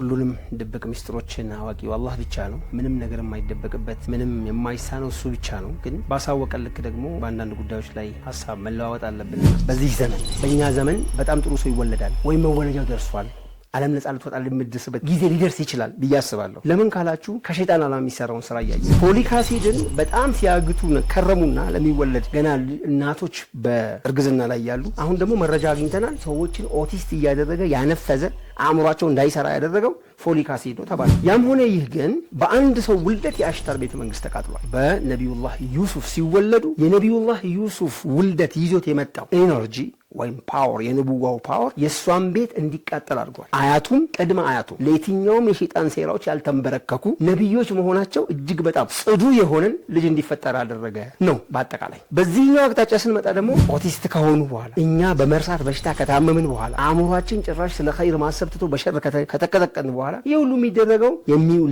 ሁሉንም ድብቅ ሚስጥሮችን አዋቂው አላህ ብቻ ነው። ምንም ነገር የማይደበቅበት ምንም የማይሳነው እሱ ብቻ ነው። ግን ባሳወቀን ልክ ደግሞ በአንዳንድ ጉዳዮች ላይ ሀሳብ መለዋወጥ አለብን። በዚህ ዘመን በእኛ ዘመን በጣም ጥሩ ሰው ይወለዳል ወይም መወለጃው ደርሷል። ዓለም ነፃ ልትወጣ የምትደርስበት ጊዜ ሊደርስ ይችላል ብዬ አስባለሁ። ለምን ካላችሁ ከሸይጣን ዓላማ የሚሰራውን ስራ እያየ ፎሊክ አሲድን በጣም ሲያግቱ ከረሙና ለሚወለድ ገና እናቶች በእርግዝና ላይ ያሉ አሁን ደግሞ መረጃ አግኝተናል። ሰዎችን ኦቲስት እያደረገ ያነፈዘ አእምሯቸው እንዳይሰራ ያደረገው ፎሊክ አሲድ ነው ተባለ። ያም ሆነ ይህ ግን በአንድ ሰው ውልደት የአሽታር ቤተ መንግስት ተቃጥሏል። በነቢዩላህ ዩሱፍ ሲወለዱ የነቢዩላህ ዩሱፍ ውልደት ይዞት የመጣው ኤነርጂ ወይም ፓወር የንቡዋው ፓወር የእሷን ቤት እንዲቃጠል አድርጓል። አያቱም ቅድመ አያቱም ለየትኛውም የሸይጣን ሴራዎች ያልተንበረከኩ ነቢዮች መሆናቸው እጅግ በጣም ጽዱ የሆነን ልጅ እንዲፈጠር አደረገ ነው። በአጠቃላይ በዚህኛው አቅጣጫ ስንመጣ ደግሞ ኦቲስት ከሆኑ በኋላ እኛ በመርሳት በሽታ ከታመምን በኋላ አእምሯችን ጭራሽ ስለ ኸይር ማሰብ ትቶ በሸር ከተቀጠቀን በኋላ ይህ ሁሉ የሚደረገው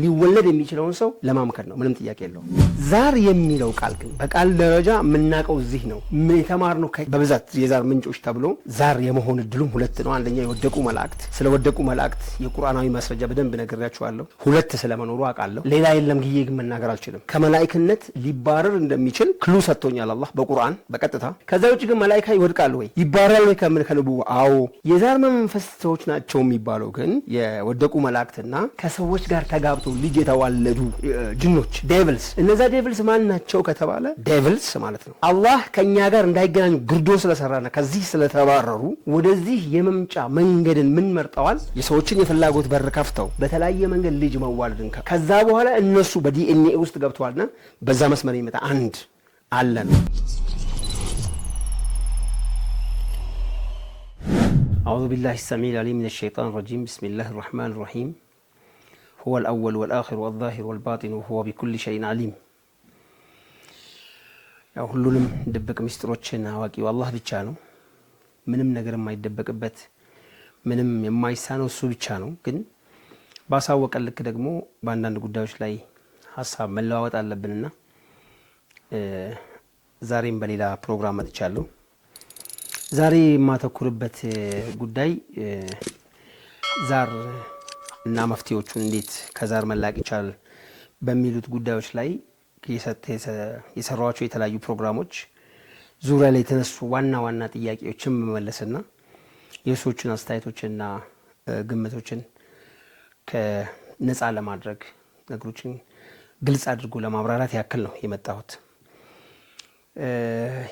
ሊወለድ የሚችለውን ሰው ለማምከር ነው። ምንም ጥያቄ የለውም። ዛር የሚለው ቃል ግን በቃል ደረጃ የምናውቀው እዚህ ነው የተማርነው በብዛት የዛር ምንጮች ተብሎ ዛር የመሆን እድሉም ሁለት ነው። አንደኛ የወደቁ መላእክት፣ ስለወደቁ መላእክት የቁርአናዊ ማስረጃ በደንብ ነግሬያችኋለሁ። ሁለት ስለመኖሩ አውቃለሁ። ሌላ የለም ጊዜ ግን መናገር አልችልም። ከመላእክነት ሊባረር እንደሚችል ክሉ ሰጥቶኛል አላህ በቁርአን በቀጥታ። ከዛ ውጭ ግን መላእክት ይወድቃሉ ወይ ይባረራሉ ወይ ከልቡ? አዎ። የዛር መንፈስ ሰዎች ናቸው የሚባለው ግን የወደቁ መላእክትና ከሰዎች ጋር ተጋብተው ልጅ የተዋለዱ ጅኖች ዴቪልስ። እነዛ ዴቪልስ ማን ናቸው ከተባለ ዴቪልስ ማለት ነው አላህ ከኛ ጋር እንዳይገናኙ ግርዶን ስለሰራና ከዚህ ስለተባረሩ ወደዚህ የመምጫ መንገድን ምን መርጠዋል? የሰዎችን የፍላጎት በር ከፍተው በተለያየ መንገድ ልጅ መዋለድን ከዛ በኋላ እነሱ በዲኤንኤ ውስጥ ገብተዋልና በዛ መስመር ይመጣ አንድ አለ ነው። أعوذ بالله السميع العليم من الشيطان الرجيم بسم الله الرحمن الرحيم هو الأول والآخر والظاهر والباطن وهو بكل شيء عليم ያው ሁሉንም ድብቅ ሚስጥሮችን አዋቂው አላህ ብቻ ነው። ምንም ነገር የማይደበቅበት ምንም የማይሳነው እሱ ብቻ ነው። ግን ባሳወቀን ልክ ደግሞ በአንዳንድ ጉዳዮች ላይ ሀሳብ መለዋወጥ አለብንና ዛሬም በሌላ ፕሮግራም መጥቻለሁ። ዛሬ የማተኩርበት ጉዳይ ዛር እና መፍትሄዎቹን እንዴት ከዛር መላቅ ይቻላል በሚሉት ጉዳዮች ላይ የሰሯቸው የተለያዩ ፕሮግራሞች ዙሪያ ላይ የተነሱ ዋና ዋና ጥያቄዎችን መመለስና የሰዎችን አስተያየቶችና ግምቶችን ከነፃ ለማድረግ ነገሮችን ግልጽ አድርጎ ለማብራራት ያክል ነው የመጣሁት።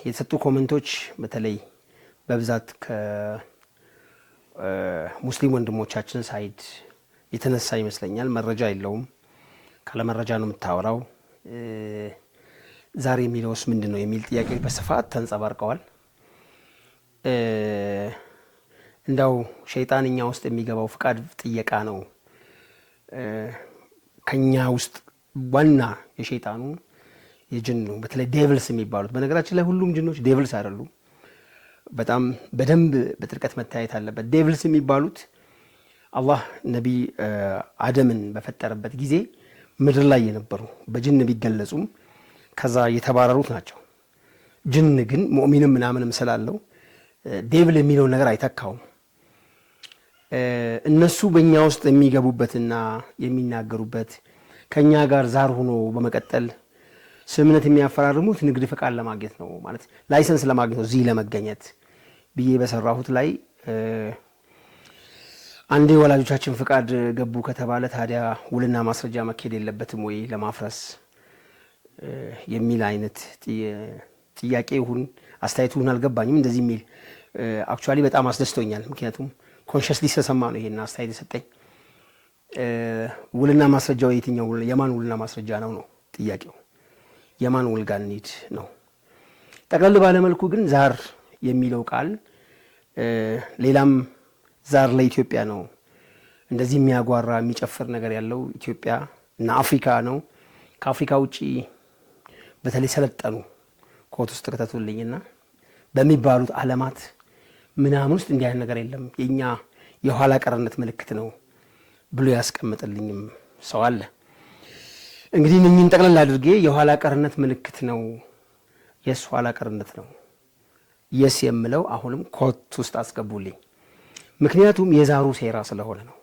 የተሰጡ ኮሜንቶች በተለይ በብዛት ከሙስሊም ወንድሞቻችን ሳይድ የተነሳ ይመስለኛል። መረጃ የለውም፣ ካለ መረጃ ነው የምታወራው፣ ዛሬ የሚለውስ ምንድን ነው የሚል ጥያቄዎች በስፋት ተንጸባርቀዋል። እንዳው ሸይጣን እኛ ውስጥ የሚገባው ፍቃድ ጥየቃ ነው። ከኛ ውስጥ ዋና የሸይጣኑ የጅኑ በተለይ ዴቪልስ የሚባሉት፣ በነገራችን ላይ ሁሉም ጅኖች ዴቪልስ አይደሉም። በጣም በደንብ በጥልቀት መታየት አለበት። ዴቪልስ የሚባሉት አላህ ነቢይ አደምን በፈጠረበት ጊዜ ምድር ላይ የነበሩ በጅን ቢገለጹም ከዛ የተባረሩት ናቸው። ጅን ግን ሙእሚንም ምናምንም ስላለው ዴቪል የሚለው ነገር አይተካውም። እነሱ በእኛ ውስጥ የሚገቡበትና የሚናገሩበት ከኛ ጋር ዛር ሆኖ በመቀጠል ስምምነት የሚያፈራርሙት ንግድ ፈቃድ ለማግኘት ነው፣ ማለት ላይሰንስ ለማግኘት ነው። እዚህ ለመገኘት ብዬ በሰራሁት ላይ አንዴ ወላጆቻችን ፍቃድ ገቡ ከተባለ ታዲያ ውልና ማስረጃ መካሄድ የለበትም ወይ ለማፍረስ የሚል አይነት ጥያቄ ይሁን አስተያየት ይሁን አልገባኝም። እንደዚህ የሚል አክቹአሊ በጣም አስደስቶኛል። ምክንያቱም ኮንሽስሊ ተሰማ ነው ይሄን አስተያየት የሰጠኝ። ውልና ማስረጃው የትኛው የማን ውልና ማስረጃ ነው ነው ጥያቄው። የማን ውል ጋር እንሂድ ነው። ጠቅለል ባለመልኩ ግን ዛር የሚለው ቃል ሌላም ዛር ለኢትዮጵያ ነው፣ እንደዚህ የሚያጓራ የሚጨፍር ነገር ያለው ኢትዮጵያ እና አፍሪካ ነው። ከአፍሪካ ውጪ በተለይ ሰለጠኑ ኮት ውስጥ ከተቱልኝና በሚባሉት ዓለማት ምናምን ውስጥ እንዲህ አይነት ነገር የለም፣ የኛ የኋላ ቀርነት ምልክት ነው ብሎ ያስቀምጥልኝም ሰው አለ። እንግዲህ እነኝን ጠቅለል አድርጌ የኋላ ቀርነት ምልክት ነው፣ የስ ኋላ ቀርነት ነው የስ የምለው አሁንም ኮት ውስጥ አስገቡልኝ። ምክንያቱም የዛሩ ሴራ ስለሆነ ነው።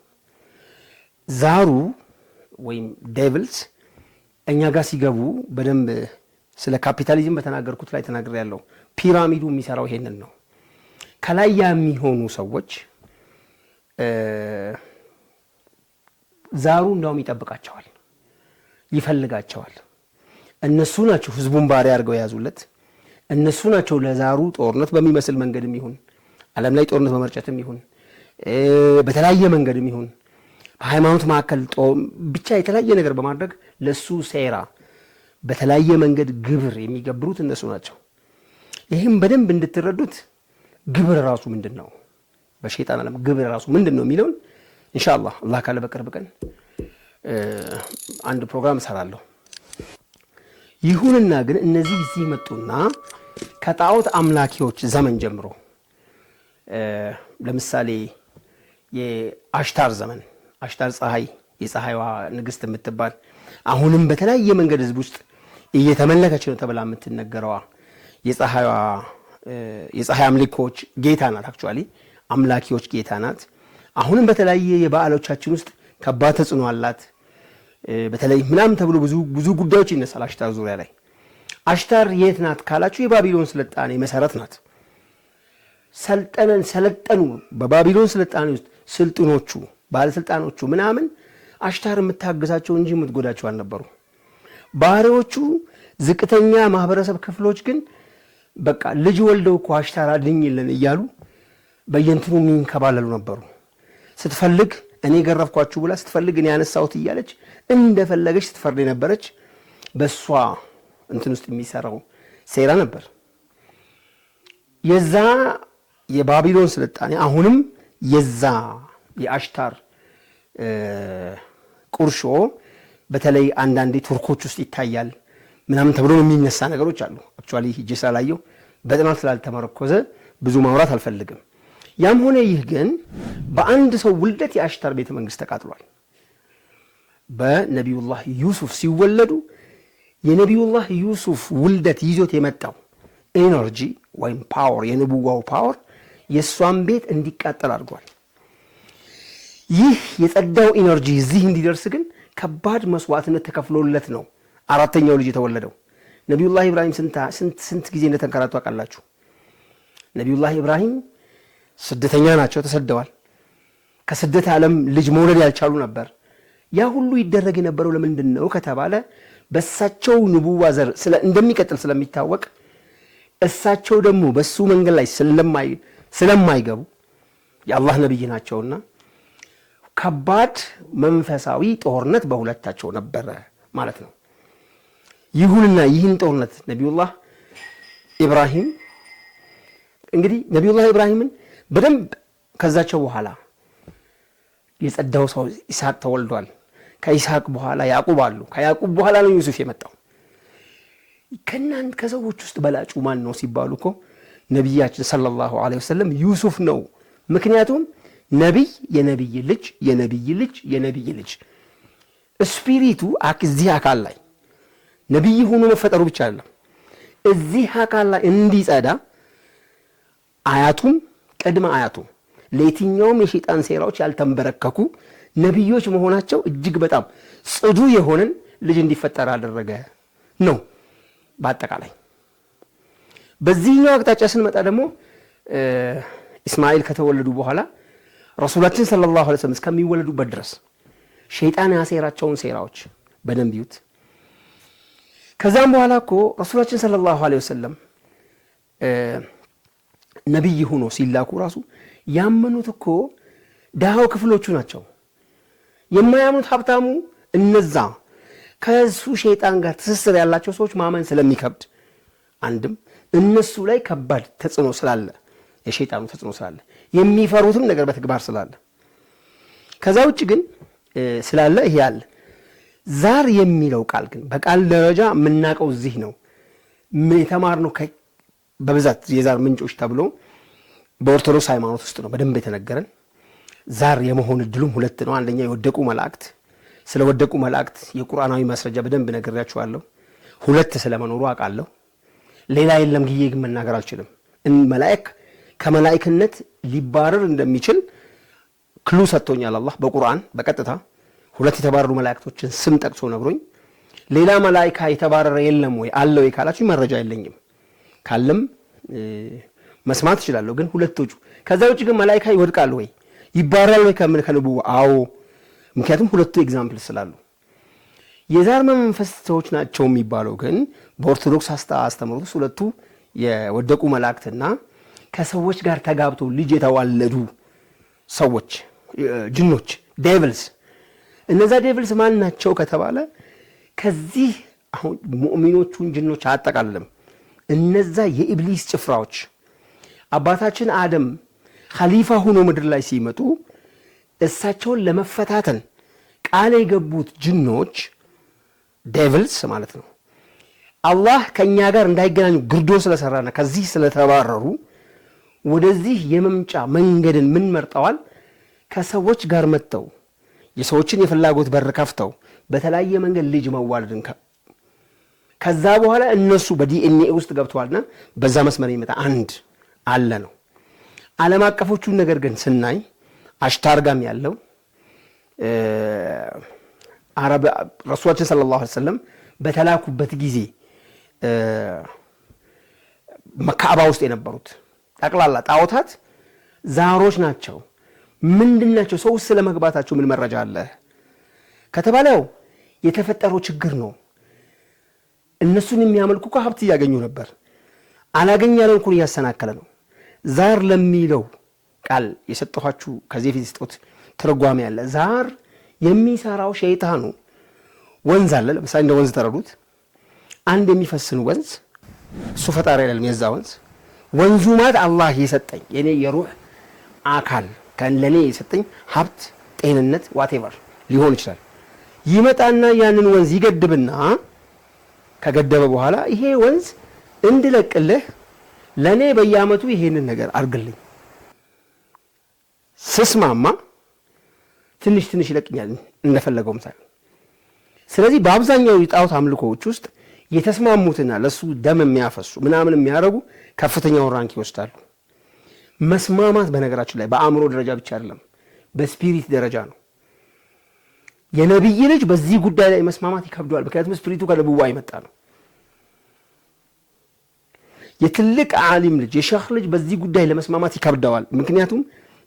ዛሩ ወይም ዴቪልስ እኛ ጋር ሲገቡ በደንብ ስለ ካፒታሊዝም በተናገርኩት ላይ ተናግሬያለሁ። ፒራሚዱ የሚሰራው ይሄንን ነው። ከላይ የሚሆኑ ሰዎች ዛሩ እንዳውም ይጠብቃቸዋል፣ ይፈልጋቸዋል። እነሱ ናቸው ህዝቡን ባሪያ አድርገው የያዙለት። እነሱ ናቸው ለዛሩ ጦርነት በሚመስል መንገድም ይሁን ዓለም ላይ ጦርነት በመርጨትም ይሁን በተለያየ መንገድም ይሁን በሃይማኖት ማዕከል ብቻ የተለያየ ነገር በማድረግ ለሱ ሴራ በተለያየ መንገድ ግብር የሚገብሩት እነሱ ናቸው። ይህም በደንብ እንድትረዱት ግብር ራሱ ምንድን ነው፣ በሸይጣን ዓለም ግብር ራሱ ምንድን ነው የሚለውን ኢንሻአላህ አላህ ካለ በቅርብ ቀን አንድ ፕሮግራም እሰራለሁ። ይሁንና ግን እነዚህ እዚህ መጡና ከጣዖት አምላኪዎች ዘመን ጀምሮ ለምሳሌ የአሽታር ዘመን አሽታር ፀሐይ የፀሐይዋ ንግስት የምትባል አሁንም በተለያየ መንገድ ህዝብ ውስጥ እየተመለከች ነው ተብላ የምትነገረዋ የፀሐይ አምልኮች ጌታ ናት። አክቹአሊ አምላኪዎች ጌታ ናት። አሁንም በተለያየ የበዓሎቻችን ውስጥ ከባድ ተጽዕኖ አላት። በተለይ ምናምን ተብሎ ብዙ ጉዳዮች ይነሳል አሽታር ዙሪያ ላይ። አሽታር የት ናት ካላችሁ የባቢሎን ስልጣኔ መሰረት ናት። ሰለጠኑ በባቢሎን ስልጣኔ ውስጥ ስልጥኖቹ ባለስልጣኖቹ ምናምን አሽታር የምታገዛቸው እንጂ የምትጎዳቸው አልነበሩ። ባሪያዎቹ ዝቅተኛ ማህበረሰብ ክፍሎች ግን በቃ ልጅ ወልደው እኮ አሽታር አድኝልን እያሉ በየንትኑ የሚንከባለሉ ነበሩ። ስትፈልግ እኔ ገረፍኳችሁ ብላ ስትፈልግ እኔ ያነሳሁት እያለች እንደፈለገች ስትፈርድ የነበረች በሷ እንትን ውስጥ የሚሰራው ሴራ ነበር። የዛ የባቢሎን ስልጣኔ አሁንም የዛ የአሽታር ቁርሾ በተለይ አንዳንዴ ቱርኮች ውስጥ ይታያል ምናምን ተብሎ የሚነሳ ነገሮች አሉ። አክቹአሊ ሂጄ ስላላየሁ በጥናት ስላልተመረኮዘ ብዙ ማውራት አልፈልግም። ያም ሆነ ይህ ግን በአንድ ሰው ውልደት የአሽታር ቤተ መንግስት ተቃጥሏል። በነቢዩላህ ዩሱፍ ሲወለዱ የነቢዩላህ ዩሱፍ ውልደት ይዞት የመጣው ኤነርጂ ወይም ፓወር የንቡዋው ፓወር የእሷን ቤት እንዲቃጠል አድርጓል። ይህ የጸዳው ኢነርጂ እዚህ እንዲደርስ ግን ከባድ መስዋዕትነት ተከፍሎለት ነው አራተኛው ልጅ የተወለደው። ነቢዩላህ ኢብራሂም ስንት ጊዜ እንደተንከራቱ አውቃላችሁ? ነቢዩላህ ኢብራሂም ስደተኛ ናቸው፣ ተሰደዋል። ከስደት ዓለም ልጅ መውለድ ያልቻሉ ነበር። ያ ሁሉ ይደረግ የነበረው ለምንድን ነው ከተባለ በእሳቸው ንቡዋ ዘር እንደሚቀጥል ስለሚታወቅ እሳቸው ደግሞ በሱ መንገድ ላይ ስለማይገቡ የአላህ ነቢይ ናቸውና ከባድ መንፈሳዊ ጦርነት በሁለታቸው ነበረ ማለት ነው። ይሁንና ይህን ጦርነት ነቢዩላህ ኢብራሂም እንግዲህ ነቢዩላህ ኢብራሂምን በደንብ ከዛቸው በኋላ የጸዳው ሰው ኢስሐቅ ተወልዷል። ከኢስሐቅ በኋላ ያዕቁብ አሉ። ከያዕቁብ በኋላ ነው ዩሱፍ የመጣው። ከናንተ ከሰዎች ውስጥ በላጩ ማን ነው ሲባሉ እኮ ነቢያችን ሰለላሁ ዐለይሂ ወሰለም ዩሱፍ ነው። ምክንያቱም ነቢይ የነቢይ ልጅ የነቢይ ልጅ የነቢይ ልጅ ስፒሪቱ እዚህ አካል ላይ ነቢይ ሆኖ መፈጠሩ ብቻ አይደለም፣ እዚህ አካል ላይ እንዲጸዳ አያቱም ቅድመ አያቱም ለየትኛውም የሸይጣን ሴራዎች ያልተንበረከኩ ነቢዮች መሆናቸው እጅግ በጣም ጽዱ የሆነን ልጅ እንዲፈጠር አደረገ ነው። በአጠቃላይ በዚህኛው አቅጣጫ ስንመጣ ደግሞ ኢስማኤል ከተወለዱ በኋላ ረሱላችን ሰለላሁ ዐለይሂ ወሰለም እስከሚወለዱበት ድረስ ሸይጣን ያሴራቸውን ሴራዎች በደንብ ይዩት። ከዛም በኋላ እኮ ረሱላችን ሰለላሁ ዐለይሂ ወሰለም ነቢይ ሆኖ ሲላኩ ራሱ ያመኑት እኮ ድሃው ክፍሎቹ ናቸው። የማያምኑት ሀብታሙ እነዛ ከሱ ሸይጣን ጋር ትስስር ያላቸው ሰዎች ማመን ስለሚከብድ አንድም እነሱ ላይ ከባድ ተጽዕኖ ስላለ የሸይጣኑ ተጽዕኖ ስላለ የሚፈሩትም ነገር በተግባር ስላለ ከዛ ውጭ ግን ስላለ ይሄ ያለ ዛር የሚለው ቃል ግን በቃል ደረጃ የምናውቀው እዚህ ነው የተማርነው በብዛት የዛር ምንጮች ተብሎ በኦርቶዶክስ ሃይማኖት ውስጥ ነው በደንብ የተነገረን። ዛር የመሆን እድሉም ሁለት ነው። አንደኛ የወደቁ መላእክት፣ ስለወደቁ መላእክት የቁርአናዊ ማስረጃ በደንብ ነግሬያችኋለሁ። ሁለት ስለመኖሩ አውቃለሁ። ሌላ የለም ግዬ ግን መናገር አልችልም። መላእክ ከመላእክነት ሊባረር እንደሚችል ክሉ ሰጥቶኛል አላህ በቁርአን በቀጥታ ሁለት የተባረሩ መላእክቶችን ስም ጠቅሶ ነግሮኝ ሌላ መላእክት የተባረረ የለም ወይ አለው ካላችሁ መረጃ የለኝም። ካለም መስማት እችላለሁ። ግን ሁለቶቹ ከዛ ውጪ ግን መላእክት ይወድቃሉ ወይ ይባረራሉ ወይ ከነብዩ? አዎ፣ ምክንያቱም ሁለቱ ኤግዛምፕል ስላሉ። የዛር መንፈስ ሰዎች ናቸው የሚባለው ግን በኦርቶዶክስ አስተምሮት ሁለቱ የወደቁ መላእክትና ከሰዎች ጋር ተጋብተው ልጅ የተዋለዱ ሰዎች ጅኖች ዴቪልስ። እነዛ ዴቪልስ ማን ናቸው ከተባለ ከዚህ አሁን ሙእሚኖቹን ጅኖች አጠቃልለም እነዛ የኢብሊስ ጭፍራዎች አባታችን አደም ኸሊፋ ሆኖ ምድር ላይ ሲመጡ እሳቸውን ለመፈታተን ቃል የገቡት ጅኖች ዴቪልስ ማለት ነው። አላህ ከኛ ጋር እንዳይገናኙ ግርዶ ስለሰራና ከዚህ ስለተባረሩ ወደዚህ የመምጫ መንገድን ምን መርጠዋል? ከሰዎች ጋር መጥተው የሰዎችን የፍላጎት በር ከፍተው በተለያየ መንገድ ልጅ መዋለድን ከዛ በኋላ እነሱ በዲኤንኤ ውስጥ ገብተዋልና በዛ መስመር የሚመጣ አንድ አለ ነው። ዓለም አቀፎቹን ነገር ግን ስናይ አሽታርጋም ያለው አረብ ረሱላችን ሰለላሁ ዐለይሂ ወሰለም በተላኩበት ጊዜ መካባ ውስጥ የነበሩት ጠቅላላ ጣዖታት ዛሮች ናቸው። ምንድናቸው? ሰው ስለመግባታቸው ምን መረጃ አለ ከተባለው የተፈጠረው ችግር ነው። እነሱን የሚያመልኩ ሀብት እያገኙ ነበር። አላገኝ ያለው እንኳን እያሰናከለ ነው። ዛር ለሚለው ቃል የሰጠኋችሁ ከዚህ በፊት ስጦት ትርጓሜ ያለ ዛር የሚሰራው ሸይጣኑ ወንዝ አለ። ለምሳሌ እንደ ወንዝ ተረዱት። አንድ የሚፈስን ወንዝ እሱ ፈጣሪ አይደለም። የዛ ወንዙ ማለት አላህ የሰጠኝ የኔ የሩህ አካል ከለኔ የሰጠኝ ሀብት፣ ጤንነት ዋቴቨር ሊሆን ይችላል። ይመጣና ያንን ወንዝ ይገድብና ከገደበ በኋላ ይሄ ወንዝ እንድለቅልህ ለኔ በየአመቱ ይሄንን ነገር አርግልኝ ስስማማ ትንሽ ትንሽ ይለቅኛል እንደፈለገው ምሳሌ። ስለዚህ በአብዛኛው የጣዖት አምልኮዎች ውስጥ የተስማሙትና ለሱ ደም የሚያፈሱ ምናምን የሚያረጉ ከፍተኛው ራንክ ይወስዳሉ። መስማማት በነገራችን ላይ በአእምሮ ደረጃ ብቻ አይደለም፣ በስፒሪት ደረጃ ነው። የነብይ ልጅ በዚህ ጉዳይ ላይ መስማማት ይከብደዋል። ምክንያቱም ስፒሪቱ ከነብዋ ይመጣ ነው። የትልቅ ዓሊም ልጅ የሸኽ ልጅ በዚህ ጉዳይ ለመስማማት ይከብደዋል። ምክንያቱም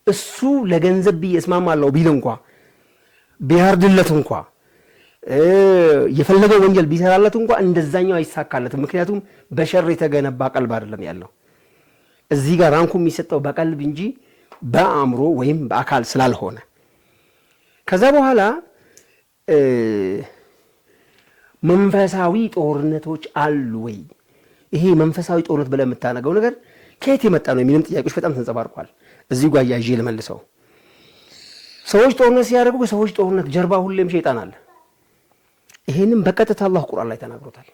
እሱ ለገንዘብ እስማማለሁ ቢል እንኳ ቢያርድለት እንኳ የፈለገው ወንጀል ቢሰራለት እንኳ እንደዛኛው አይሳካለትም። ምክንያቱም በሸር የተገነባ ቀልብ አይደለም ያለው። እዚህ ጋር ራንኩ የሚሰጠው በቀልብ እንጂ በአእምሮ ወይም በአካል ስላልሆነ ከዛ በኋላ መንፈሳዊ ጦርነቶች አሉ ወይ? ይሄ መንፈሳዊ ጦርነት ብለህ የምታነገው ነገር ከየት የመጣ ነው የሚልም ጥያቄዎች በጣም ተንጸባርቋል። እዚህ ጋር ያይዤ ልመልሰው። ሰዎች ጦርነት ሲያደርጉ ከሰዎች ጦርነት ጀርባ ሁሌም ሸይጣን አለ። ይሄንም በቀጥታ አላህ ቁርአን ላይ ተናግሮታል።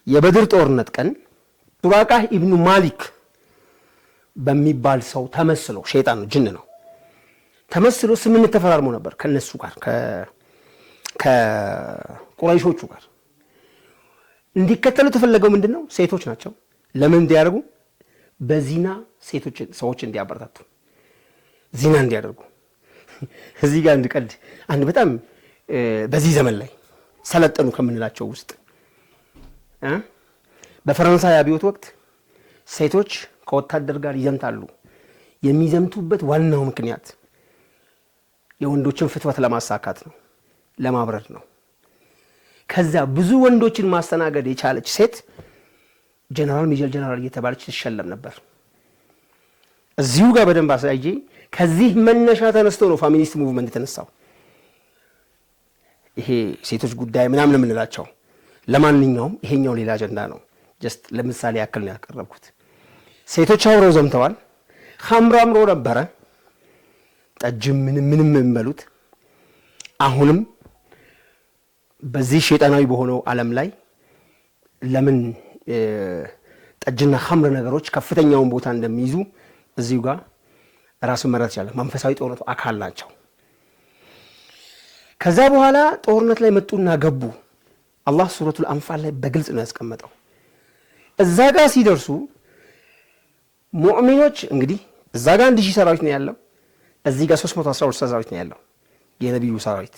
የበድር ጦርነት ቀን ሱራቃህ ኢብኑ ማሊክ በሚባል ሰው ተመስሎ ሸይጣን ነው ጅን ነው ተመስሎ ስምምነት ተፈራርሞ ነበር ከነሱ ጋር ከቁረይሾቹ ጋር። እንዲከተሉ ተፈለገው ምንድነው? ሴቶች ናቸው። ለምን እንዲያደርጉ? በዚና ሰዎች እንዲያበረታቱ ዚና እንዲያደርጉ። እዚህ ጋር እንድቀልድ አንድ በጣም በዚህ ዘመን ላይ ሰለጠኑ ከምንላቸው ውስጥ በፈረንሳይ አብዮት ወቅት ሴቶች ከወታደር ጋር ይዘምታሉ። የሚዘምቱበት ዋናው ምክንያት የወንዶችን ፍትወት ለማሳካት ነው፣ ለማብረድ ነው። ከዛ ብዙ ወንዶችን ማስተናገድ የቻለች ሴት ጀነራል ሜጀር ጀነራል እየተባለች ትሸለም ነበር። እዚሁ ጋር በደንብ አሳይጄ ከዚህ መነሻ ተነስቶ ነው ፋሚኒስት ሙቭመንት የተነሳው። ይሄ ሴቶች ጉዳይ ምናምን የምንላቸው። ለማንኛውም ይሄኛው ሌላ አጀንዳ ነው። ጀስት ለምሳሌ ያክል ነው ያቀረብኩት። ሴቶች አብረው ዘምተዋል። ኸምር አምሮ ነበረ፣ ጠጅም ምንም የሚበሉት። አሁንም በዚህ ሸይጣናዊ በሆነው ዓለም ላይ ለምን ጠጅና ኸምር ነገሮች ከፍተኛውን ቦታ እንደሚይዙ እዚሁ ጋር ራሱን መረዳት ይችላል። መንፈሳዊ ጦርነቱ አካል ናቸው። ከዛ በኋላ ጦርነት ላይ መጡና ገቡ። አላህ ሱረቱል አንፋል ላይ በግልጽ ነው ያስቀመጠው። እዛ ጋር ሲደርሱ ሙእሚኖች እንግዲህ እዛ ጋር 1000 ሰራዊት ነው ያለው፣ እዚህ ጋር 312 ሰራዊት ነው ያለው የነብዩ ሰራዊት።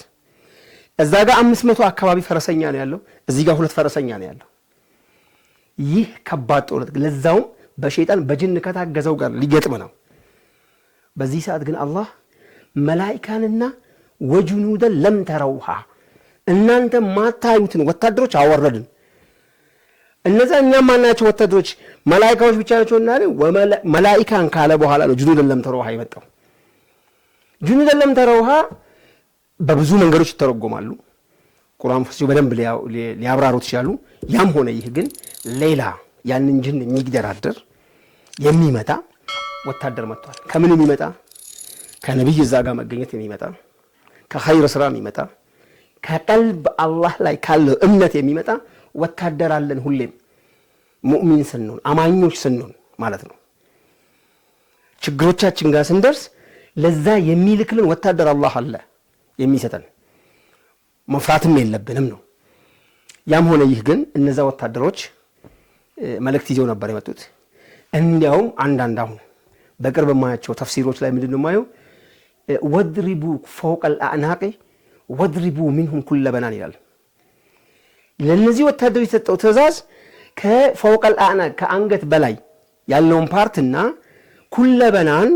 እዛ ጋር 500 አካባቢ ፈረሰኛ ነው ያለው፣ እዚህ ጋር 2 ፈረሰኛ ነው ያለው። ይህ ከባድ ጦርነት ለዛውም በሸይጣን በጅን ከታገዘው ጋር ሊገጥም ነው። በዚህ ሰዓት ግን አላህ መላኢካንና ወጅኑደን ለም ተረውሃ እናንተ ማታዩትን ወታደሮች አወረድን። እነዛ እኛ ማናቸው ወታደሮች መላኢካዎች ብቻ ናቸውና መላኢካን ካለ በኋላ ነው ጅኑደን ለም ተረውሃ የመጣው። ጅኑደን ለም ተረውሃ በብዙ መንገዶች ይተረጎማሉ። ቁርአን ፈሲሁ በደንብ ሊያብራሩት ይችላሉ። ያም ሆነ ይህ ግን ሌላ ያንን ጅን የሚግደራደር የሚመጣ ወታደር መጥቷል። ከምን የሚመጣ? ከነብይ እዛ ጋር መገኘት የሚመጣ ከኸይር ስራ የሚመጣ ከቀልብ አላህ ላይ ካለው እምነት የሚመጣ ወታደር አለን። ሁሌም ሙእሚን ስንሆን አማኞች ስንሆን ማለት ነው። ችግሮቻችን ጋር ስንደርስ ለዛ የሚልክልን ወታደር አላህ አለ የሚሰጠን፣ መፍራትም የለብንም ነው። ያም ሆነ ይህ ግን እነዛ ወታደሮች መልእክት ይዘው ነበር የመጡት። እንዲያውም አንዳንድ አሁን በቅርብ ማያቸው ተፍሲሮች ላይ ምንድነው ማየው ወድሪቡ ፈውቀል አዕናቂ ወድሪቡ ሚንሁም ኩለ በናን ይላል። ለነዚህ ወታደሮች የተሰጠው ትእዛዝ ከፈውቀል አዕናቅ ከአንገት በላይ ያለውን ፓርትና ኩለ በናን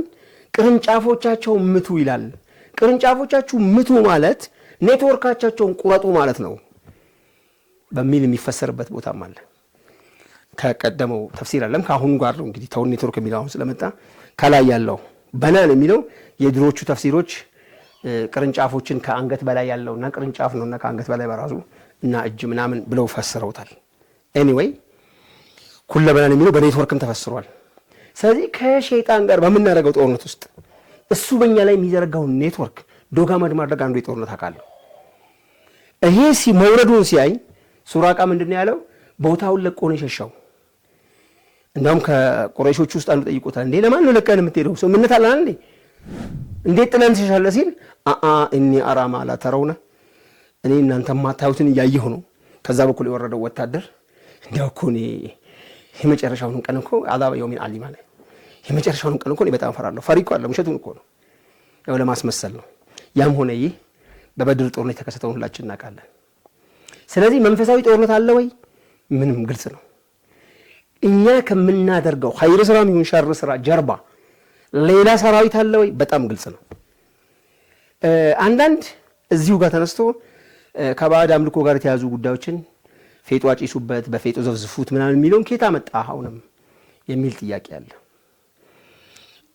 ቅርንጫፎቻቸው ምቱ ይላል። ቅርንጫፎቻችሁ ምቱ ማለት ኔትወርካቸውን ቁረጡ ማለት ነው በሚል የሚፈሰርበት ቦታም አለ። ከቀደመው ተፍሲር አለም ከአሁኑ ጋር ነው እንግዲህ ተው ኔትወርክ የሚለው አሁን ስለመጣ ከላይ ያለው በናን የሚለው የድሮቹ ተፍሲሮች ቅርንጫፎችን ከአንገት በላይ ያለውና ቅርንጫፍ ነውና ከአንገት በላይ በራሱ እና እጅ ምናምን ብለው ፈስረውታል። ኤኒዌይ ኩለ በናን የሚለው በኔትወርክም ተፈስሯል። ስለዚህ ከሸይጣን ጋር በምናደርገው ጦርነት ውስጥ እሱ በእኛ ላይ የሚዘረጋው ኔትወርክ ዶጋመድ ማድረግ አንዱ የጦርነት አካል ነው። ይሄ መውረዱን ሲያይ ሱራቃ ምንድነው ያለው? ቦታውን ለቆ ነው የሸሻው። እንደውም ከቁረይሾች ውስጥ አንዱ ጠይቆታል፣ እንዴ ለማን ነው ለቀን የምትሄደው? ሰው ምንነት አላል እንዴ እንዴት ጥለን ትሸሻለህ ሲል እኒ አራ ማ ላ ተረውነ እኔ እናንተ ማታዩትን እያየሁ ነው። ከዛ በኩል የወረደው ወታደር እንዲያው እኮ እኔ የመጨረሻውን ቀን እኮ አዛበ የውሚን አሊማ ላይ የመጨረሻውን ቀን እኮ እኔ በጣም ፈራለሁ። ፈሪ እኮ አለ ውሸቱን እኮ ነው ያው ለማስመሰል ነው። ያም ሆነ ይህ በበድር ጦርነት የተከሰተውን ሁላችን እናውቃለን። ስለዚህ መንፈሳዊ ጦርነት አለ ወይ? ምንም ግልጽ ነው። እኛ ከምናደርገው ኸይር ስራ ይሁን ሸር ስራ ጀርባ ሌላ ሰራዊት አለ ወይ? በጣም ግልጽ ነው። አንዳንድ እዚሁ ጋር ተነስቶ ከባዕድ አምልኮ ጋር የተያዙ ጉዳዮችን ፌጦ አጪሱበት በፌጦ ዘፍዝፉት ምናምን የሚለውን ኬታ መጣ አሁንም የሚል ጥያቄ አለ።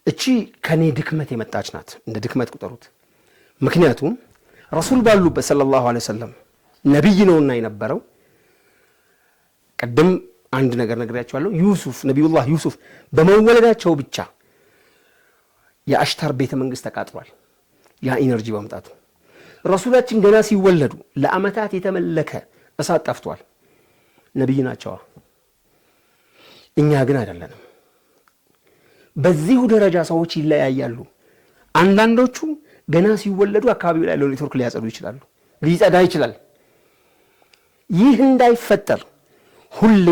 እቺ ከኔ ድክመት የመጣች ናት፣ እንደ ድክመት ቁጠሩት። ምክንያቱም ረሱል ባሉበት ሰለላሁ ዐለይሂ ወሰለም ነብይ ነውና የነበረው ቀደም አንድ ነገር ነግሬያቸዋለሁ። ዩሱፍ ነብዩላህ ዩሱፍ በመወለዳቸው ብቻ የአሽታር ቤተ መንግስት ተቃጥሏል። ያ ኢነርጂ በመምጣቱ ረሱላችን ገና ሲወለዱ ለአመታት የተመለከ እሳት ጠፍቷል። ነብይ ናቸው። እኛ ግን አይደለንም። በዚሁ ደረጃ ሰዎች ይለያያሉ። አንዳንዶቹ ገና ሲወለዱ አካባቢው ላይ ያለው ኔትወርክ ሊያጸዱ ይችላሉ፣ ሊጸዳ ይችላል። ይህ እንዳይፈጠር ሁሌ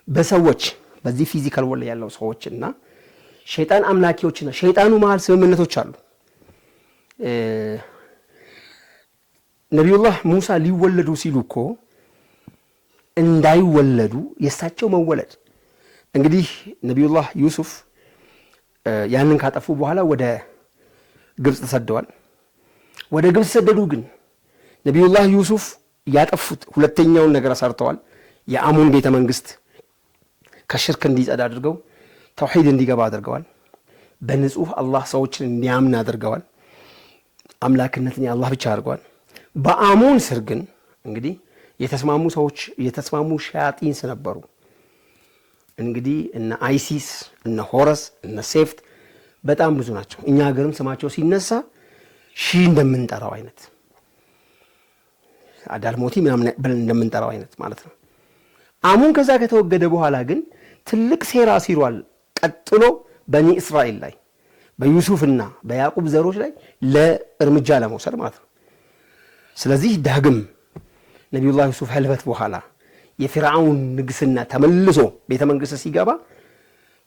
በሰዎች በዚህ ፊዚካል ወርልድ ያለው ሰዎችና ሸይጣን አምላኪዎችና ሸይጣኑ መሃል ስምምነቶች አሉ። ነብዩላህ ሙሳ ሊወለዱ ሲሉ እኮ እንዳይወለዱ የሳቸው መወለድ እንግዲህ ነብዩላህ ዩሱፍ ያንን ካጠፉ በኋላ ወደ ግብጽ ተሰደዋል። ወደ ግብጽ ተሰደዱ። ግን ነብዩላህ ዩሱፍ ያጠፉት ሁለተኛውን ነገር አሰርተዋል። የአሙን ቤተ መንግስት ከሽርክ እንዲጸዳ አድርገው ተውሂድ እንዲገባ አድርገዋል። በንጹህ አላህ ሰዎችን እንዲያምኑ አድርገዋል። አምላክነትን የአላህ ብቻ አድርገዋል። በአሙን ስር ግን እንግዲህ የተስማሙ ሰዎች የተስማሙ ሸያጢን ነበሩ። እንግዲህ እነ አይሲስ እነ ሆረስ እነ ሴፍት በጣም ብዙ ናቸው። እኛ ሀገርም ስማቸው ሲነሳ ሺህ እንደምንጠራው አይነት አዳልሞቲ ምናምን ብለን እንደምንጠራው አይነት ማለት ነው። አሙን ከዛ ከተወገደ በኋላ ግን ትልቅ ሴራ ሲሯል። ቀጥሎ በኒ እስራኤል ላይ በዩሱፍና በያዕቁብ ዘሮች ላይ ለእርምጃ ለመውሰድ ማለት ነው። ስለዚህ ዳግም ነብዩላህ ዩሱፍ ህልፈት በኋላ የፊርዓውን ንግስና ተመልሶ ቤተ መንግስት ሲገባ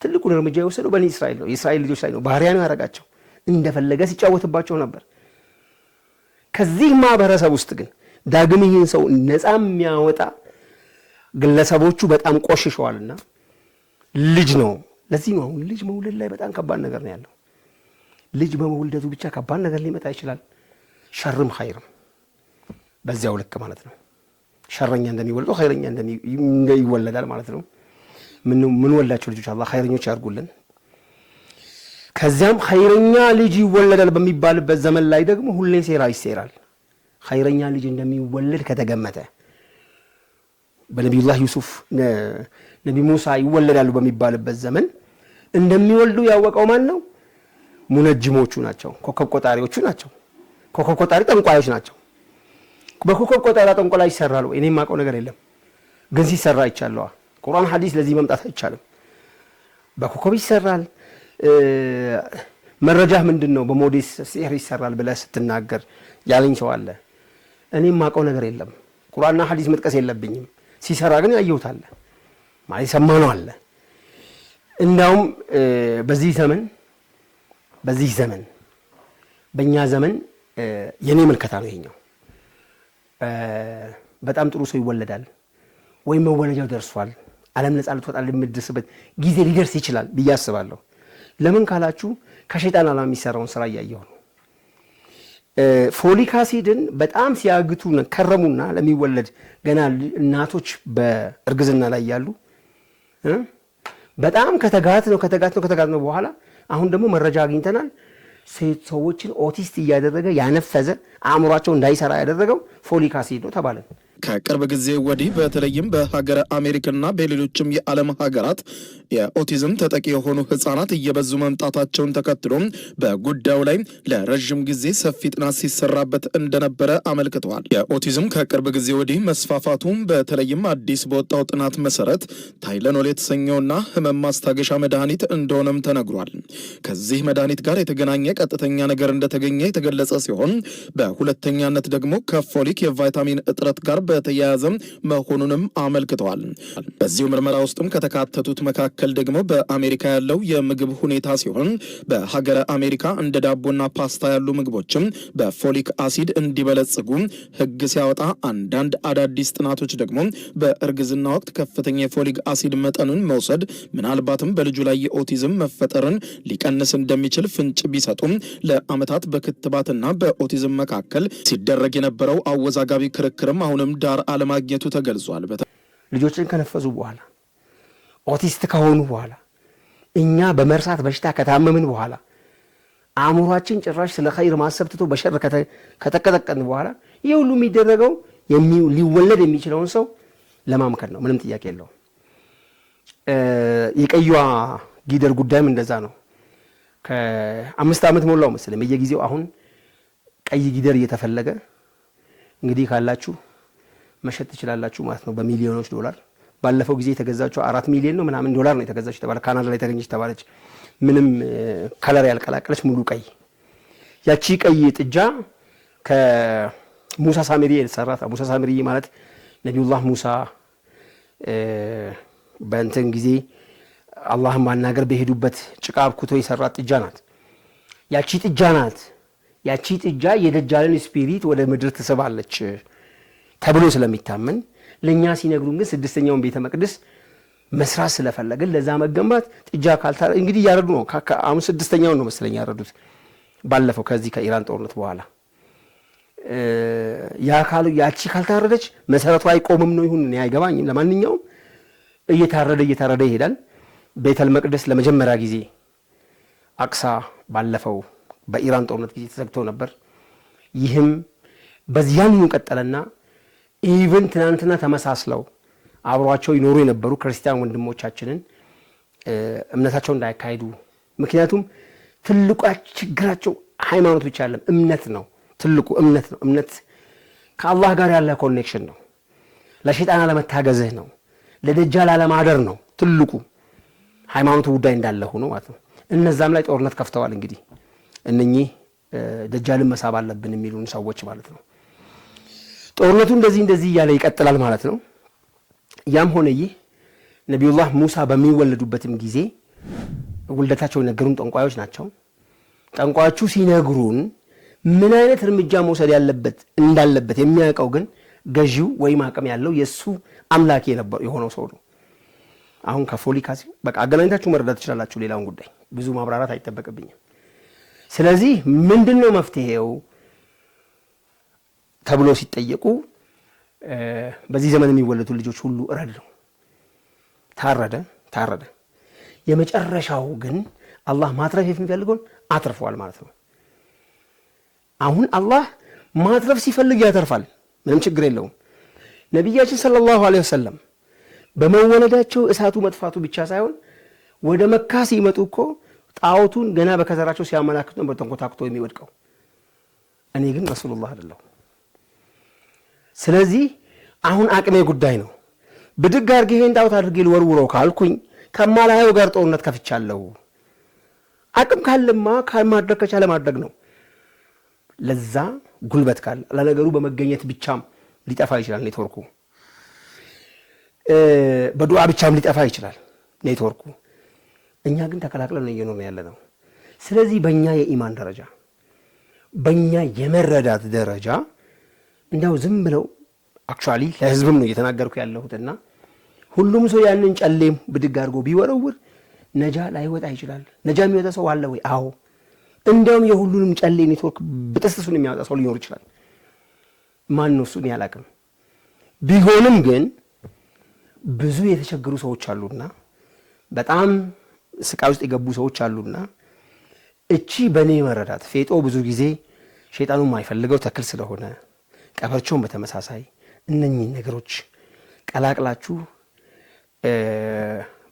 ትልቁን እርምጃ የወሰደው በኒ እስራኤል ነው። የእስራኤል ልጆች ላይ ነው። ባህሪያ ነው ያረጋቸው። እንደፈለገ ሲጫወትባቸው ነበር። ከዚህ ማህበረሰብ ውስጥ ግን ዳግም ይህን ሰው ነፃ የሚያወጣ ግለሰቦቹ በጣም ቆሽሸዋልና ልጅ ነው። ለዚህ ነው አሁን ልጅ መውለድ ላይ በጣም ከባድ ነገር ነው ያለው። ልጅ በመውለዱ ብቻ ከባድ ነገር ሊመጣ ይችላል። ሸርም ኸይርም በዚያው ልክ ማለት ነው። ሸረኛ እንደሚወልደው ኸይረኛ ይወለዳል ማለት ነው። ምን ወላቸው ልጆች አላህ ኸይረኞች ያርጉልን። ከዚያም ኸይረኛ ልጅ ይወለዳል በሚባልበት ዘመን ላይ ደግሞ ሁሌ ሴራ ይሰራል። ኸይረኛ ልጅ እንደሚወለድ ከተገመተ በነቢዩላህ ዩሱፍ ነቢ ሙሳ ይወለዳሉ በሚባልበት ዘመን እንደሚወልዱ ያወቀው ማን ነው? ሙነጅሞቹ ናቸው፣ ኮከብ ቆጣሪዎቹ ናቸው። ኮከብ ቆጣሪ ጠንቋዮች ናቸው። በኮከብ ቆጣሪ ጠንቋይ ይሰራሉ። እኔም ማውቀው ነገር የለም ግን ሲሰራ አይቻለሁ። ቁርአን ሐዲስ ለዚህ መምጣት አይቻልም። በኮከብ ይሰራል። መረጃህ ምንድነው? በሞዴስ ሲህር ይሰራል ብለህ ስትናገር ያለኝ ሰው አለ። እኔም ማውቀው ነገር የለም። ቁርአንና ሐዲስ መጥቀስ የለብኝም። ሲሰራ ግን ያየሁት አለ ማለት ሰማነው አለ። እንዳውም በዚህ ዘመን በእኛ ዘመን የኔ መልከታ ነው ይሄኛው። በጣም ጥሩ ሰው ይወለዳል ወይም መወለጃው ደርሷል፣ ዓለም ነፃ ልትወጣ የምትደርስበት ጊዜ ሊደርስ ይችላል ብዬ አስባለሁ። ለምን ካላችሁ ከሸይጣን ዓላማ የሚሰራውን ስራ እያየሁ ነው። ፎሊክ አሲድን በጣም ሲያግቱ ከረሙና ለሚወለድ ገና እናቶች በእርግዝና ላይ ያሉ በጣም ከተጋትነው በኋላ አሁን ደግሞ መረጃ አግኝተናል። ሴት ሰዎችን ኦቲስት እያደረገ ያነፈዘ አእምሯቸው እንዳይሰራ ያደረገው ፎሊክ አሲድ ነው ተባለ። ከቅርብ ጊዜ ወዲህ በተለይም በሀገረ አሜሪካና በሌሎችም የዓለም ሀገራት የኦቲዝም ተጠቂ የሆኑ ህጻናት እየበዙ መምጣታቸውን ተከትሎ በጉዳዩ ላይ ለረጅም ጊዜ ሰፊ ጥናት ሲሰራበት እንደነበረ አመልክተዋል። የኦቲዝም ከቅርብ ጊዜ ወዲህ መስፋፋቱም በተለይም አዲስ በወጣው ጥናት መሰረት ታይለኖል የተሰኘውና ህመም ማስታገሻ መድኃኒት እንደሆነም ተነግሯል። ከዚህ መድኃኒት ጋር የተገናኘ ቀጥተኛ ነገር እንደተገኘ የተገለጸ ሲሆን በሁለተኛነት ደግሞ ከፎሊክ የቫይታሚን እጥረት ጋር በተያያዘ መሆኑንም አመልክተዋል። በዚሁ ምርመራ ውስጥም ከተካተቱት መካከል ደግሞ በአሜሪካ ያለው የምግብ ሁኔታ ሲሆን በሀገረ አሜሪካ እንደ ዳቦና ፓስታ ያሉ ምግቦችም በፎሊክ አሲድ እንዲበለጽጉ ህግ ሲያወጣ፣ አንዳንድ አዳዲስ ጥናቶች ደግሞ በእርግዝና ወቅት ከፍተኛ የፎሊክ አሲድ መጠንን መውሰድ ምናልባትም በልጁ ላይ የኦቲዝም መፈጠርን ሊቀንስ እንደሚችል ፍንጭ ቢሰጡም ለአመታት በክትባትና በኦቲዝም መካከል ሲደረግ የነበረው አወዛጋቢ ክርክርም አሁንም ዳር አለማግኘቱ ተገልጿል። ልጆችን ከነፈዙ በኋላ ኦቲስት ከሆኑ በኋላ እኛ በመርሳት በሽታ ከታመምን በኋላ አእምሯችን ጭራሽ ስለ ኸይር ማሰብ ትቶ በሸር ከተቀጠቀጥን በኋላ ይህ ሁሉ የሚደረገው ሊወለድ የሚችለውን ሰው ለማምከን ነው። ምንም ጥያቄ የለውም። የቀዩዋ ጊደር ጉዳይም እንደዛ ነው። ከ5 ዓመት ሞላው መሰለኝ በየጊዜው አሁን ቀይ ጊደር እየተፈለገ እንግዲህ ካላችሁ መሸጥ ትችላላችሁ ማለት ነው በሚሊዮኖች ዶላር። ባለፈው ጊዜ የተገዛችው 4 ሚሊዮን ነው ምናምን ዶላር ነው የተገዛችው ተባለ። ካናዳ ላይ ተገኘች ተባለች። ምንም ከለር ያልቀላቀለች ሙሉ ቀይ። ያቺ ቀይ ጥጃ ከሙሳ ሳሚሪ የተሰራች። ሙሳ ሳሚሪ ማለት ነቢዩላህ ሙሳ በእንትን ጊዜ አላህን ማናገር በሄዱበት ጭቃ አብኩቶ የሰራት ጥጃ ናት። ያቺ ጥጃ የደጃልን ስፒሪት ወደ ምድር ትስባለች ተብሎ ስለሚታመን ለኛ ሲነግሩን ግን 6ኛውን ቤተ መቅደስ መስራት ስለፈለግን ለዛ መገንባት ጥጃ ካልታረ እንግዲህ ያረዱ ነው። አሁን 6ኛውን ነው መሰለኝ ያረዱት ባለፈው ከዚህ ከኢራን ጦርነት በኋላ። ያቺ ካልታረደች መሰረቱ አይቆምም ነው ይሁን እኔ አይገባኝም። ለማንኛውም እየታረደ ይሄዳል። ቤተል መቅደስ ለመጀመሪያ ጊዜ አቅሳ ባለፈው በኢራን ጦርነት ጊዜ ተዘግቶ ነበር። ይህም በዚያንኑ ቀጠለና ኢቭን ትናንትና ተመሳስለው አብሯቸው ይኖሩ የነበሩ ክርስቲያን ወንድሞቻችንን እምነታቸው እንዳያካሂዱ። ምክንያቱም ትልቁ ችግራቸው ሃይማኖት ብቻ አይደለም፣ እምነት ነው። ትልቁ እምነት ነው። እምነት ከአላህ ጋር ያለ ኮኔክሽን ነው። ለሸይጣን አለመታገዝህ ነው። ለደጃል አለማደር ነው። ትልቁ ሃይማኖቱ ጉዳይ እንዳለ ሆኖ ማለት ነው። እነዛም ላይ ጦርነት ከፍተዋል። እንግዲህ እነኚህ ደጃልን መሳብ አለብን የሚሉን ሰዎች ማለት ነው። ጦርነቱ እንደዚህ እያለ ይቀጥላል ማለት ነው። ያም ሆነ ይህ ነቢዩላህ ሙሳ በሚወለዱበትም ጊዜ ውልደታቸው የነገሩን ጠንቋዮች ናቸው። ጠንቋዮቹ ሲነግሩን ምን አይነት እርምጃ መውሰድ እንዳለበት የሚያውቀው ግን ገዢው ወይም አቅም ያለው የሱ አምላክ የሆነው ሰው ነው። አሁን ከፎሊክ አሲድ በቃ አገናኝታችሁ መረዳት ትችላላችሁ። ሌላውን ጉዳይ ብዙ ማብራራት አይጠበቅብኝም። ስለዚህ ምንድነው መፍትሄው ተብሎ ሲጠየቁ በዚህ ዘመን የሚወለዱ ልጆች ሁሉ እረድ ነው። ታረደ። የመጨረሻው ግን አላህ ማትረፍ የሚፈልገውን አትርፈዋል ማለት ነው። አሁን አላህ ማትረፍ ሲፈልግ ያተርፋል፣ ምንም ችግር የለውም። ነቢያችን ሰለላሁ ዐለይሂ ወሰለም በመወለዳቸው እሳቱ መጥፋቱ ብቻ ሳይሆን ወደ መካ ሲመጡ እኮ ጣዖቱን ገና በከዘራቸው ሲያመላክቱ ነበር ተንኮታክቶ የሚወድቀው። እኔ ግን ረሱሉላህ አይደለሁ። ስለዚህ አሁን አቅሜ ጉዳይ ነው። ብድግ አድርጌ ይሄን ጣዖት አድርጌ ልወርውረው ካልኩኝ ከማላየው ጋር ጦርነት ከፍቻለሁ። አቅም ካለማ ከማድረግ ከቻለ ማድረግ ነው። ለዛ ጉልበት ካለ ለነገሩ በመገኘት ብቻም ሊጠፋ ይችላል ኔትወርኩ። በዱዓ ብቻም ሊጠፋ ይችላል ኔትወርኩ። እኛ ግን ተከላክለን ነው እየኖርን ያለነው። ስለዚህ በእኛ የኢማን ደረጃ በእኛ የመረዳት ደረጃ እንደው ዝም ብለው አክቹአሊ ለህዝብም ነው እየተናገርኩ ያለሁትና ሁሉም ሰው ያንን ጨሌም ብድግ አድርጎ ቢወረውር ነጃ ላይወጣ ይችላል። ነጃ የሚወጣ ሰው አለ ወይ? አዎ። እንደውም የሁሉንም ጨሌ ኔትወርክ በጥስጥሱን የሚያወጣ ሰው ሊኖር ይችላል። ማን ነው እሱን ያላቅም። ቢሆንም ግን ብዙ የተቸገሩ ሰዎች አሉና በጣም ስቃይ ውስጥ የገቡ ሰዎች አሉና እቺ በኔ መረዳት ፌጦ ብዙ ጊዜ ሸይጣኑ የማይፈልገው ተክል ስለሆነ ቀበርቾን በተመሳሳይ እነኚህ ነገሮች ቀላቅላችሁ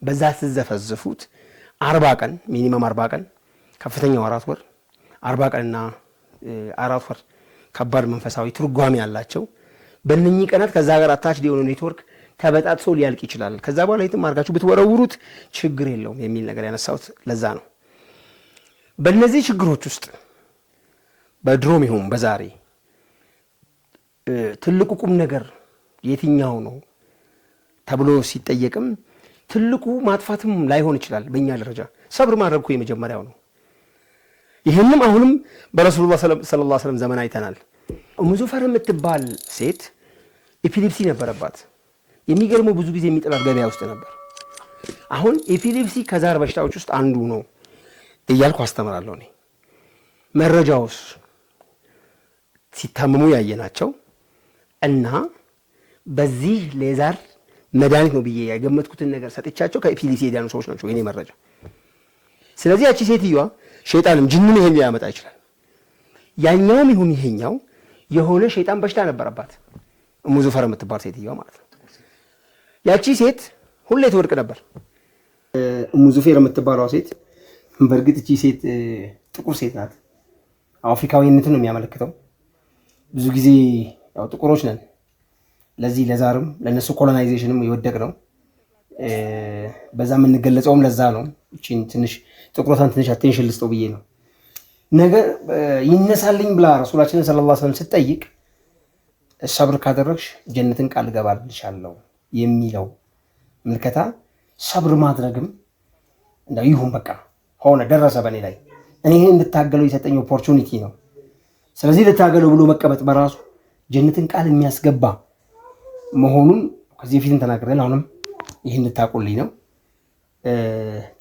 በዛ ተዘፈዘፉት 40 ቀን ሚኒመም 40 ቀን ከፍተኛው 4 ወር 40 ቀንና 4 ወር ከባድ መንፈሳዊ ትርጓሜ ያላቸው በእነኚህ ቀናት ከዛ ጋር አታች የሆነ ኔትወርክ ተበጣጥሶ ሊያልቅ ይችላል። ከዛ በኋላ የትም አድርጋችሁ ብትወረውሩት ችግር የለውም የሚል ነገር ያነሳሁት ለዛ ነው። በእነዚህ ችግሮች ውስጥ በድሮም ይሁን በዛሬ ትልቁ ቁም ነገር የትኛው ነው ተብሎ ሲጠየቅም ትልቁ ማጥፋትም ላይሆን ይችላል። በእኛ ደረጃ ሰብር ማድረግ እኮ የመጀመሪያው ነው። ይህንም አሁንም በረሱሉላህ ሰለላሁ ዐለይሂ ወሰለም ዘመን አይተናል። ኡሙ ዙፈር የምትባል ሴት ኤፒሌፕሲ ነበረባት። የሚገርመው ብዙ ጊዜ የሚጥላት ገበያ ውስጥ ነበር። አሁን ኤፒሌፕሲ ከዛር በሽታዎች ውስጥ አንዱ ነው እያልኩ አስተምራለሁ እኔ። መረጃውስ ሲታመሙ ያየናቸው እና በዚህ ሌዛር መድኃኒት ነው ብዬ ያገመትኩትን ነገር ሰጥቻቸው ከኤፒሌፕሲ የዳኑ ሰዎች ናቸው የኔ መረጃ። ስለዚህ ያቺ ሴትዮዋ ሸይጣንም ጅንም ይሄን ሊያመጣ ይችላል። ያኛውም ይሁን ይሄኛው የሆነ ሸይጣን በሽታ ነበረባት ኡሙ ዙፈር የምትባል ሴትዮዋ ማለት ነው። ያቺ ሴት ሁሌ ትወድቅ ነበር። ኡሙ ዙፈር የምትባለው ሴት በእርግጥ እቺ ሴት ጥቁር ሴት ናት። አፍሪካዊነትን ነው የሚያመለክተው። ብዙ ጊዜ ያው ጥቁሮች ነን። ለዚህ ለዛርም ለነሱ ኮሎናይዜሽንም ይወደቅ ነው። በዛ የምንገለጸውም ለዛ ነው። እቺን ትንሽ ጥቁሮታን ትንሽ አቴንሽን ልስጠው ብዬ ነው። ነገር ይነሳልኝ ብላ ረሱላችን ሰለላሁ ዐለይሂ ወሰለም ስትጠይቅ ሰብር ካደረግሽ ጀነትን ቃል ገባልሻለሁ የሚለው ምልከታ ሰብር ማድረግም እንደው ይሁን በቃ ሆነ ደረሰ በኔ ላይ እኔ ይሄን እንድታገለው የሰጠኝ ኦፖርቹኒቲ ነው። ስለዚህ ልታገለው ብሎ መቀመጥ በራሱ ጀነትን ቃል የሚያስገባ መሆኑን ከዚህ በፊትም ተናግረን አሁንም ይሄን እንድታቆልኝ ነው።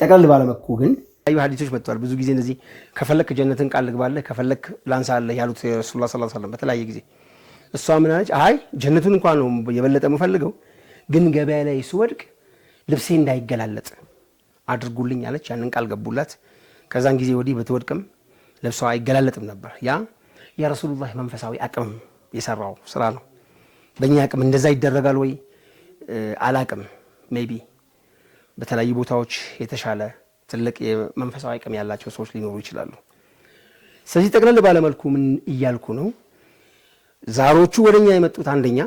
ጠቅለል ባለመኩ ግን አዩ ሐዲሶች መጥተዋል። ብዙ ጊዜ እንደዚህ ከፈለክ ጀነትን ቃል ልግባለህ ከፈለክ ላንሳለህ ያሉት ረሱላህ ሰለላሁ ዐለይሂ ወሰለም በተለያየ ጊዜ እሷ ምን አለች? አይ ጀነቱን እንኳን ነው የበለጠ የምፈልገው ግን ገበያ ላይ ስወድቅ ልብሴ እንዳይገላለጥ አድርጉልኝ አለች። ያንን ቃል ገቡላት። ከዛን ጊዜ ወዲህ በትወድቅም ልብሷ አይገላለጥም ነበር። ያ የረሱሉላህ መንፈሳዊ አቅም የሰራው ስራ ነው። በእኛ አቅም እንደዛ ይደረጋል ወይ አላቅም። ሜቢ በተለያዩ ቦታዎች የተሻለ ትልቅ የመንፈሳዊ አቅም ያላቸው ሰዎች ሊኖሩ ይችላሉ። ስለዚህ ጠቅለል ባለመልኩ ምን እያልኩ ነው? ዛሮቹ ወደኛ የመጡት አንደኛ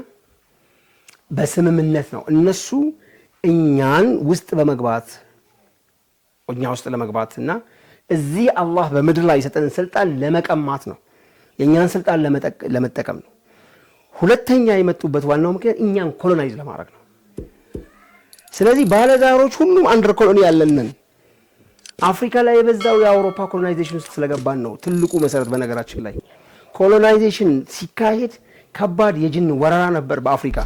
በስምምነት ነው። እነሱ እኛን ውስጥ በመግባት እኛ ውስጥ ለመግባትና እዚህ አላህ በምድር ላይ የሰጠንን ስልጣን ለመቀማት ነው። የእኛን ስልጣን ለመጠቀም ነው። ሁለተኛ የመጡበት ዋናው ምክንያት እኛን ኮሎናይዝ ለማድረግ ነው። ስለዚህ ባለዛሮች ሁሉም አንደር ኮሎኒ ያለንን አፍሪካ ላይ የበዛው የአውሮፓ ኮሎናይዜሽን ውስጥ ስለገባን ነው። ትልቁ መሰረት በነገራችን ላይ ኮሎናይዜሽን ሲካሄድ ከባድ የጅን ወረራ ነበር በአፍሪካ።